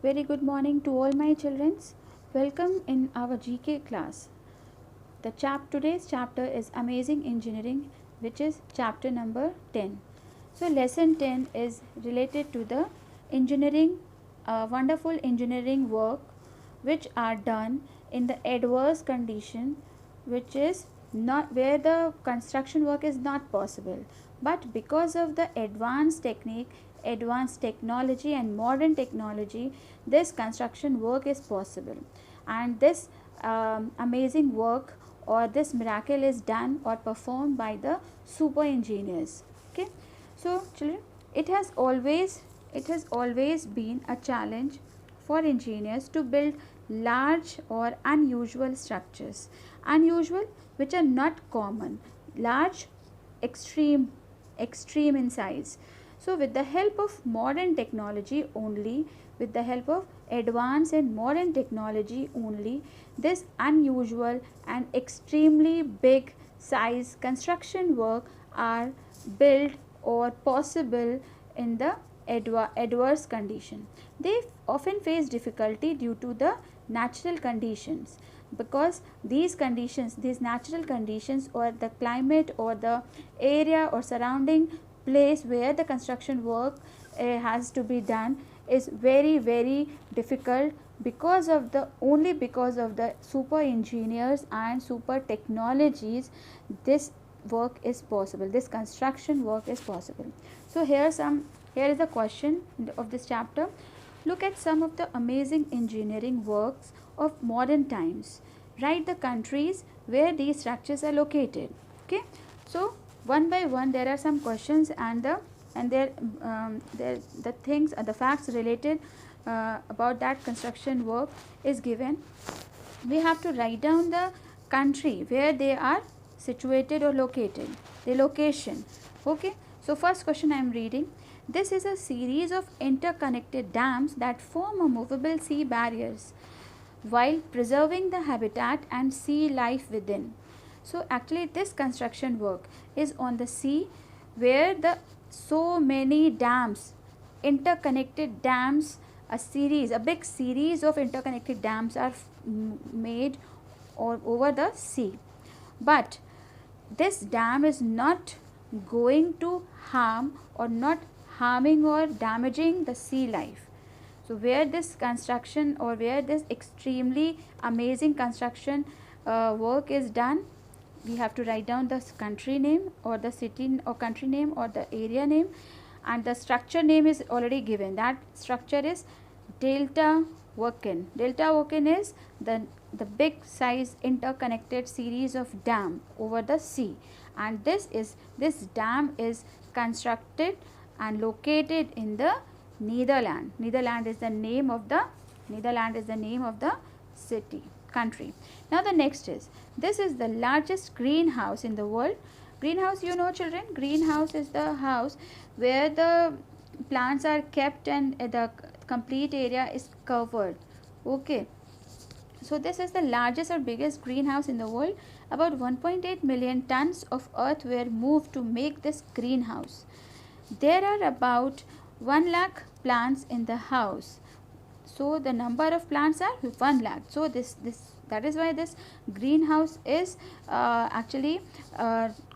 Very good morning to all my children. Welcome in our GK class. Today's chapter is Amazing Engineering, which is chapter number 10. So lesson 10 is related to the engineering, wonderful engineering work which are done in the adverse condition, which is not where the construction work is not possible, but because of the advanced technique, advanced technology and modern technology, this construction work is possible. And this amazing work or this miracle is done or performed by the super engineers. Okay, so children, it has always been a challenge for engineers to build large or unusual structures, unusual which are not common, large, extreme in size. So with the help of modern technology only, with the help of advanced and modern technology only, this unusual and extremely big size construction work are built or possible in the adverse condition. They often face difficulty due to the natural conditions, because these natural conditions or the climate or the area or surrounding place where the construction work has to be done is very difficult, because of the super engineers and super technologies. This work is possible, this construction work is possible. So here is the question of this chapter. Look at some of the amazing engineering works of modern times. Write the countries where these structures are located. Okay, so one by one there are some questions, and the facts related about that construction work is given. We have to write down the country where they are situated or located, the location. Okay, so first question I am reading. This is a series of interconnected dams that form a movable sea barriers while preserving the habitat and sea life within. So actually this construction work is on the sea, where the so many dams, interconnected dams, a big series of interconnected dams are made or over the sea. But this dam is not going to harm or not harming or damaging the sea life. So where this construction or where this extremely amazing construction work is done, we have to write down the country name or the city or country name or the area name, and the structure name is already given. That structure is Delta Woken. Delta Woken is the big size interconnected series of dam over the sea, and this dam is constructed and located in the Netherlands. Netherlands is the name of the city, country. Now the next is, this is the largest greenhouse in the world. Greenhouse, you know children, greenhouse is the house where the plants are kept and the complete area is covered. Okay, so this is the largest or biggest greenhouse in the world. About 1.8 million tons of earth were moved to make this greenhouse. There are about 1 lakh plants in the house. So the number of plants are 1 lakh. So that is why this greenhouse is actually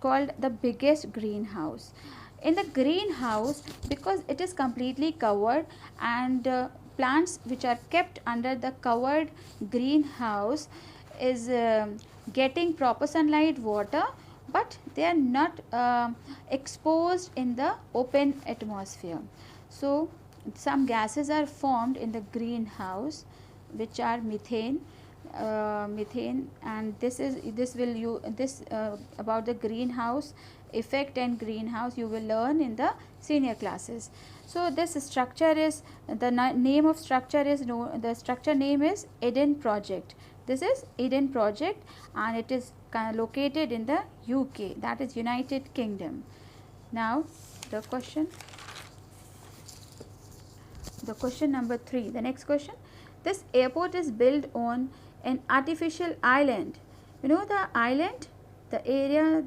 called the biggest greenhouse. In the greenhouse, because it is completely covered, and plants which are kept under the covered greenhouse is getting proper sunlight, water, but they are not exposed in the open atmosphere. So some gases are formed in the greenhouse, which are methane, and this about the greenhouse effect and greenhouse you will learn in the senior classes. So this structure is, the name of structure is, the structure name is Eden Project. This is Eden Project, and it is located in the UK, that is United Kingdom. Now the question number 3, the next question. This airport is built on an artificial island. You know the island, the area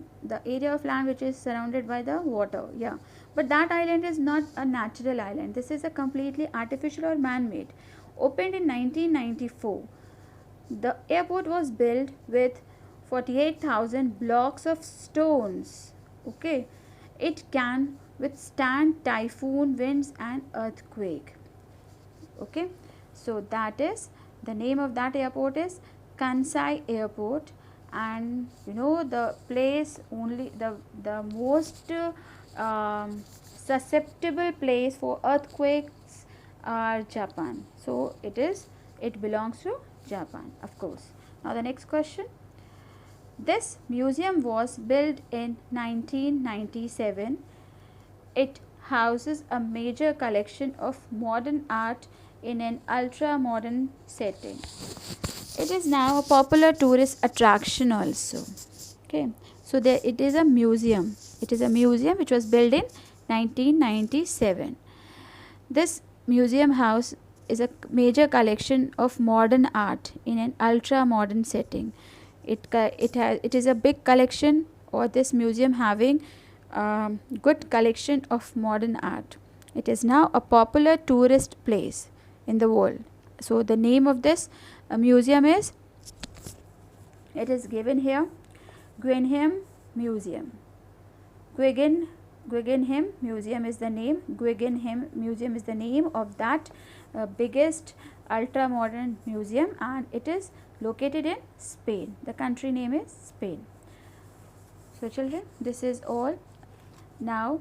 of land which is surrounded by the water. Yeah, but that island is not a natural island. This is a completely artificial or man-made. Opened in 1994. The airport was built with 48,000 blocks of stones. Okay, it can withstand typhoon winds and earthquake. Okay, so that is the name of that airport is Kansai Airport. And you know, the place only the most susceptible place for earthquakes are Japan. So it belongs to Japan, of course. Now the next question. This museum was built in 1997. It houses a major collection of modern art in an ultra modern setting. It is now a popular tourist attraction also. Okay, so there it is a museum. It is a museum which was built in 1997. This museum house is a major collection of modern art in an ultra modern setting. It is a big collection, or this museum having good collection of modern art. It is now a popular tourist place in the world. So the name of this museum is, it is given here, Guggenheim Museum. Guggenheim Museum is the name. Guggenheim Museum is the name of that biggest ultra modern museum, and it is located in Spain. The country name is Spain. So children, this is all. Now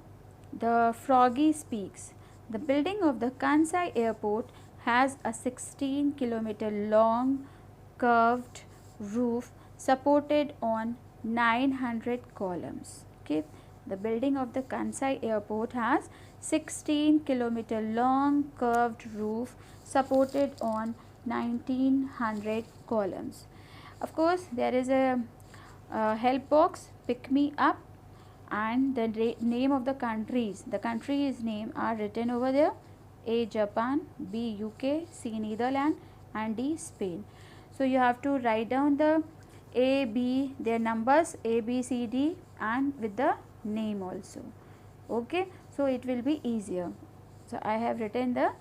the Froggy speaks. The building of the Kansai airport has a 16-kilometer long curved roof supported on 900 columns. Okay, the building of the Kansai airport has 16-kilometer long curved roof supported on 1900 columns. Of course, there is a help box, pick me up, and the name of the countries. The countries name are written over there. A Japan, B UK, C Netherlands, and D Spain. So you have to write down the A, B, their numbers A, B, C, D, and with the name also. Okay, so it will be easier. So I have written the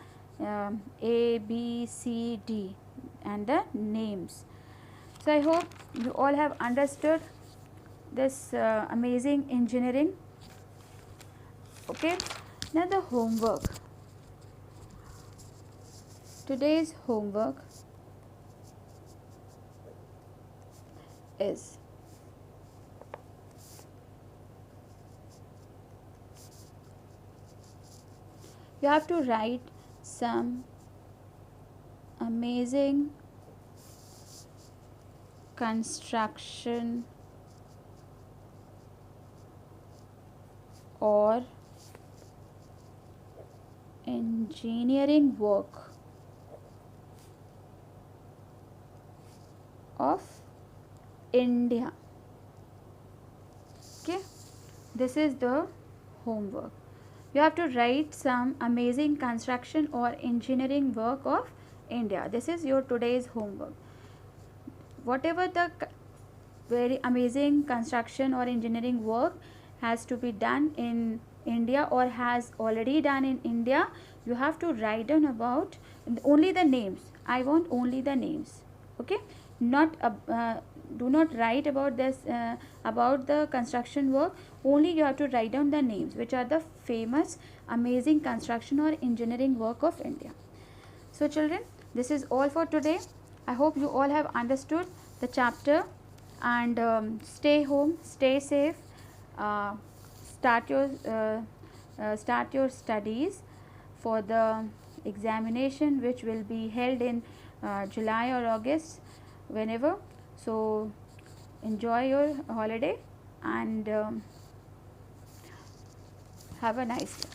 A, B, C, D and the names. So I hope you all have understood this amazing engineering. Okay, now the homework. Today's homework is you have to write some amazing construction or engineering work of India. Okay, this is the homework. You have to write some amazing construction or engineering work of India. This is your today's homework. Whatever the very amazing construction or engineering work has to be done in India or has already done in India, you have to write down about only the names. I want only the names. Okay, not do not write about this about the construction work. Only you have to write down the names, which are the famous amazing construction or engineering work of India. So children, this is all for today. I hope you all have understood the chapter, and stay home, stay safe, start your studies for the examination which will be held in July or August, whenever. So enjoy your holiday and have a nice day.